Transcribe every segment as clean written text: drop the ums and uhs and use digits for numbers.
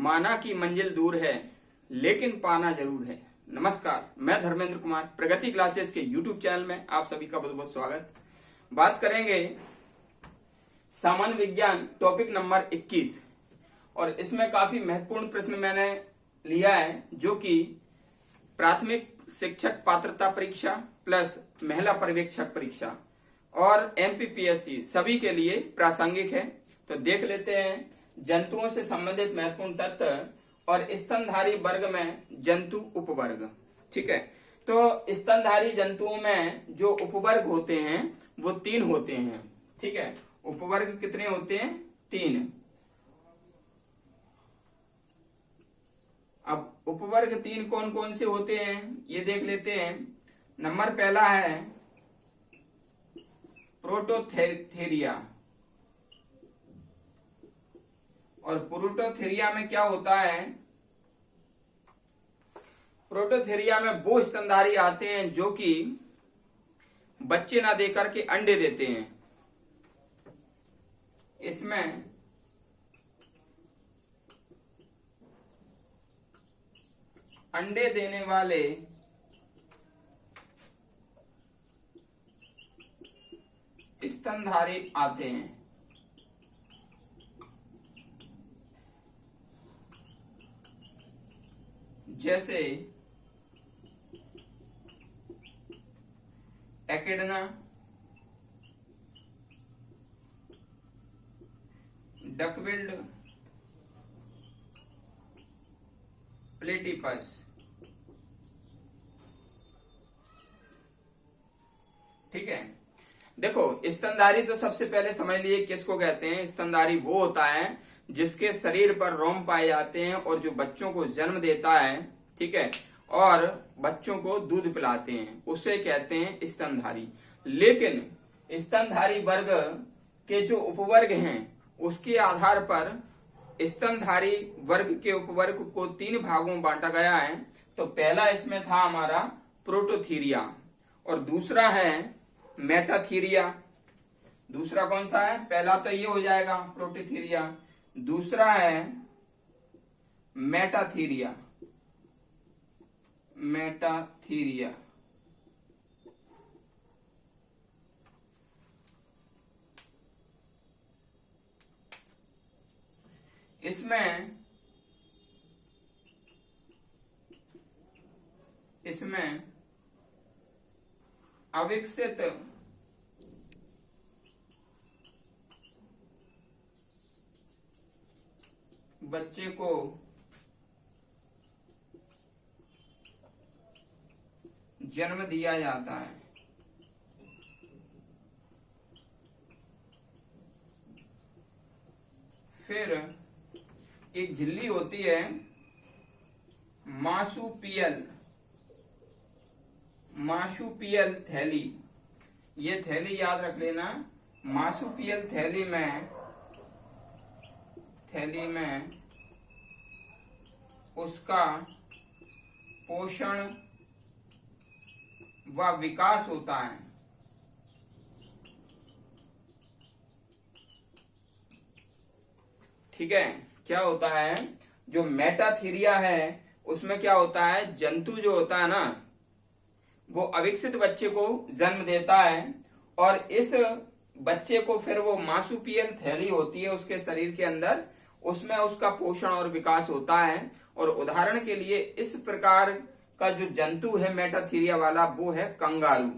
माना कि मंजिल दूर है लेकिन पाना जरूर है। नमस्कार, मैं धर्मेंद्र कुमार, प्रगति क्लासेस के YouTube चैनल में आप सभी का बहुत बहुत स्वागत। बात करेंगे सामान्य विज्ञान टॉपिक नंबर 21 और इसमें काफी महत्वपूर्ण प्रश्न मैंने लिया है जो कि प्राथमिक शिक्षक पात्रता परीक्षा प्लस महिला पर्यवेक्षक परीक्षा और MPPSC सभी के लिए प्रासंगिक है। तो देख लेते हैं जंतुओं से संबंधित महत्वपूर्ण तथ्य और स्तनधारी वर्ग में जंतु उपवर्ग। ठीक है, तो स्तनधारी जंतुओं में जो उपवर्ग होते हैं वो 3 होते हैं। ठीक है, उपवर्ग कितने होते हैं? 3। अब उपवर्ग 3 कौन कौन से होते हैं ये देख लेते हैं। नंबर पहला है प्रोटोथेरिया, और प्रोटोथेरिया में क्या होता है? प्रोटोथेरिया में वो स्तनधारी आते हैं जो कि बच्चे ना देकर के अंडे देते हैं। इसमें अंडे देने वाले स्तनधारी आते हैं। जैसे एकिडना, डकबिल्ड, प्लेटिपस। ठीक है, देखो स्तनधारी तो सबसे पहले समझ लिए किसको कहते हैं। स्तनधारी वो होता है जिसके शरीर पर रोम पाए जाते हैं और जो बच्चों को जन्म देता है, ठीक है, और बच्चों को दूध पिलाते हैं, उसे कहते हैं स्तनधारी। लेकिन स्तनधारी वर्ग के जो उपवर्ग हैं उसके आधार पर स्तनधारी वर्ग के उपवर्ग को 3 भागों में बांटा गया है। तो पहला इसमें था हमारा प्रोटोथीरिया और दूसरा है मेटाथीरिया। दूसरा कौन सा है? पहला तो ये हो जाएगा प्रोटोथीरिया, दूसरा है मेटाथीरिया। मेटाथीरिया इसमें अविकसित बच्चे को जन्म दिया जाता है। फिर एक झिल्ली होती है मार्सुपियल थैली। ये थैली याद रख लेना। मार्सुपियल थैली में उसका पोषण व विकास होता है। ठीक है, क्या होता है? जो मेटाथीरिया है उसमें क्या होता है? जंतु जो होता है ना वो अविकसित बच्चे को जन्म देता है और इस बच्चे को फिर वो मार्सुपियल थैली होती है उसके शरीर के अंदर, उसमें उसका पोषण और विकास होता है। और उदाहरण के लिए इस प्रकार का जो जंतु है मेटाथीरिया वाला वो है कंगारू।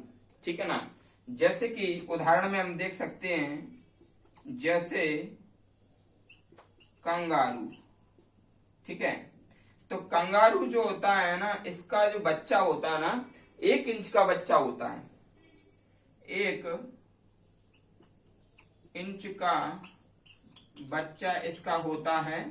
ठीक है ना, जैसे कि उदाहरण में हम देख सकते हैं, जैसे कंगारू। ठीक है, तो कंगारू जो होता है ना, इसका जो बच्चा होता है ना 1 इंच का बच्चा होता है। 1 इंच का बच्चा इसका होता है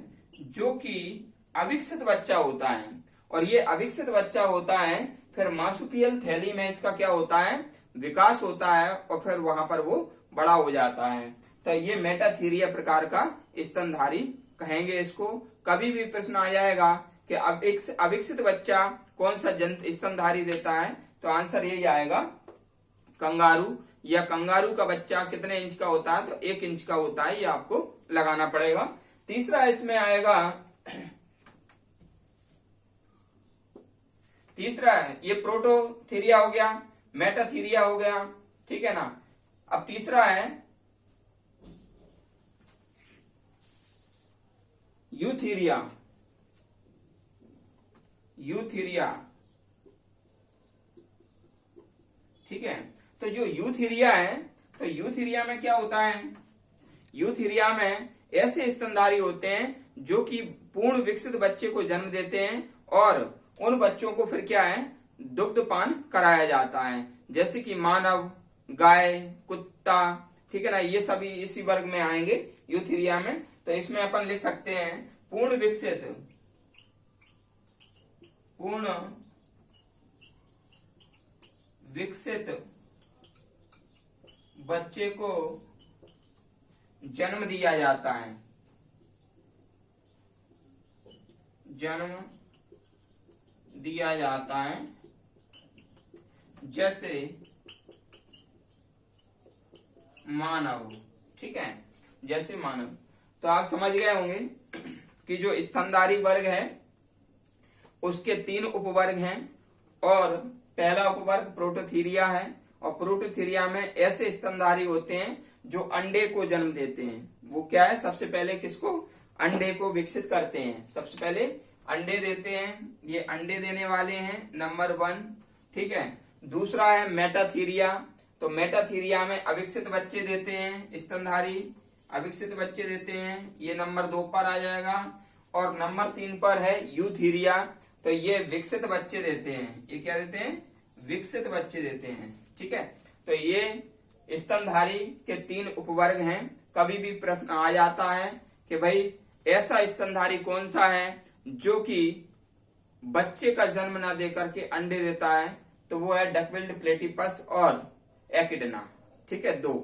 जो कि अविकसित बच्चा होता है। और ये अविकसित बच्चा होता है फिर मार्सुपियल थैली में इसका क्या होता है? विकास होता है और फिर वहां पर वो बड़ा हो जाता है। तो ये मेटाथीरिया प्रकार का स्तनधारी कहेंगे इसको। कभी भी प्रश्न आ जाएगा कि अविकसित बच्चा कौन सा जंतु स्तनधारी देता है, तो आंसर यही आएगा कंगारू। या कंगारू का बच्चा कितने इंच का होता है? तो 1 इंच का होता है, ये आपको लगाना पड़ेगा। तीसरा इसमें आएगा तीसरा है ये प्रोटोथीरिया हो गया, मेटाथीरिया हो गया, ठीक है ना। अब तीसरा है यूथीरिया, यूथीरिया, ठीक है। तो जो यूथीरिया है, तो यूथीरिया में क्या होता है, यूथीरिया में ऐसे स्तनधारी होते हैं जो कि पूर्ण विकसित बच्चे को जन्म देते हैं और उन बच्चों को फिर क्या है, दुग्धपान कराया जाता है, जैसे कि मानव, गाय, कुत्ता, ठीक है ना, ये सभी इसी वर्ग में आएंगे यूथीरिया में। तो इसमें अपन लिख सकते हैं पूर्ण विकसित बच्चे को जन्म दिया जाता है, जन्म दिया जाता है, जैसे मानव, ठीक है, जैसे मानव। तो आप समझ गए होंगे कि जो स्तनधारी वर्ग है उसके 3 उपवर्ग हैं और पहला उपवर्ग प्रोटोथीरिया है और प्रोटोथीरिया में ऐसे स्तनधारी होते हैं जो अंडे को जन्म देते हैं। वो क्या है, सबसे पहले किसको, अंडे को विकसित करते हैं, सबसे पहले अंडे देते हैं, ये अंडे देने वाले हैं नंबर 1, ठीक है। दूसरा है मेटाथीरिया, तो मेटाथीरिया में अविकसित बच्चे देते हैं, स्तनधारी अविकसित बच्चे देते हैं, ये नंबर 2 पर आ जाएगा। और नंबर 3 पर है यूथीरिया, तो ये विकसित बच्चे देते हैं, ये क्या देते हैं, विकसित बच्चे देते हैं, ठीक है। तो ये स्तनधारी के 3 उपवर्ग हैं। कभी भी प्रश्न आ जाता है कि भाई ऐसा स्तनधारी कौन सा है जो कि बच्चे का जन्म ना देकर के अंडे देता है, तो वो है डकविल्ड प्लेटिपस और एकिडना, ठीक है, 2।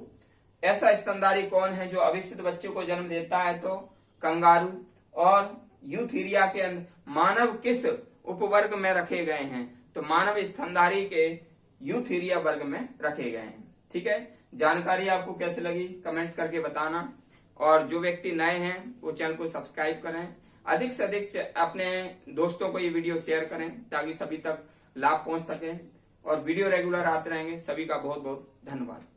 ऐसा स्तनधारी कौन है जो अविकसित बच्चे को जन्म देता है, तो कंगारू। और यूथीरिया के अंदर मानव किस उपवर्ग में रखे गए हैं, तो मानव स्तनधारी के यूथीरिया वर्ग में रखे गए हैं, ठीक है। जानकारी आपको कैसे लगी कमेंट्स करके बताना, और जो व्यक्ति नए हैं वो चैनल को सब्सक्राइब करें, अधिक से अधिक अपने दोस्तों को ये वीडियो शेयर करें ताकि सभी तक लाभ पहुंच सके, और वीडियो रेगुलर आते रहेंगे। सभी का बहुत बहुत धन्यवाद।